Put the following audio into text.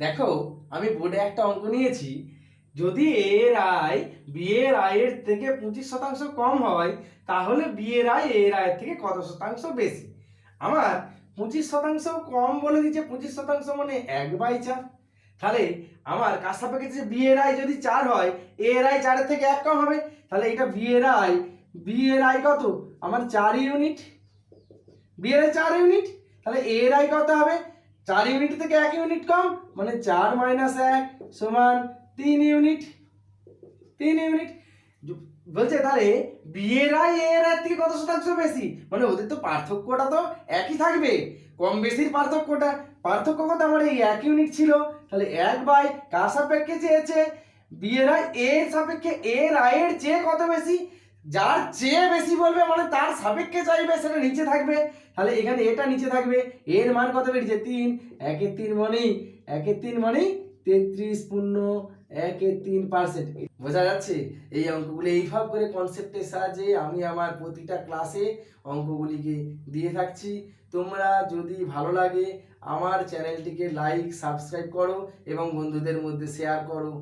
দেখো, আমি বোর্ডে একটা অঙ্ক নিয়েছি। যদি এ এর আয় বি এর আয়ের থেকে 25% কম হয়, তাহলে বি এর আয় এ এর আয়ের থেকে কত শতাংশ বেশি? আমার 25% কম বলে দিচ্ছে, 25% মানে 1/4। তাহলে আমার কার সাপেক্ষে যে বি এর আয় যদি 4 হয়, এ এর আয় 4 এর থেকে 1 কম হবে। তাহলে এটা বি এর আয় কত? আমার 4 ইউনিট। বি এর আয় 4 ইউনিট। তাহলে এ এর আয় কত হবে? 4 ইউনিট থেকে 1 ইউনিট কম, মানে 4 - 1 সমান 3 ইউনিট। 3 ইউনিট বলছে। তাহলে বি এর আয় এ এর আয় থেকে কত শতাংশ বেশি? মানে ওদের তো পার্থক্যটা তো একই থাকবে, কম বেশির পার্থক্য কত? আমার এই 1 ইউনিট ছিল। তাহলে 1 কার সাপেক্ষে চেয়েছে? বি এর আয় এর সাপেক্ষে এর আয়ের চেয়ে কত বেশি? যার চেয়ে বেশি বলবে মানে তার সাপেক্ষে চাইবে, সেটা নিচে থাকবে। তাহলে এখানে এটা নিচে থাকবে। এর মান কত বেরিয়েছে? 3। 1 3 মানেই 1 3 33 পূর্ণ 1 3%। বোঝা যাচ্ছে? এই অঙ্কগুলি এইভাবে করে কনসেপ্টের সাহায্যে আমি আমার প্রতিটা ক্লাসে অঙ্কগুলিকে দিয়ে থাকছি। তোমরা যদি ভালো লাগে আমার চ্যানেলটিকে লাইক সাবস্ক্রাইব করো এবং বন্ধুদের মধ্যে শেয়ার করো।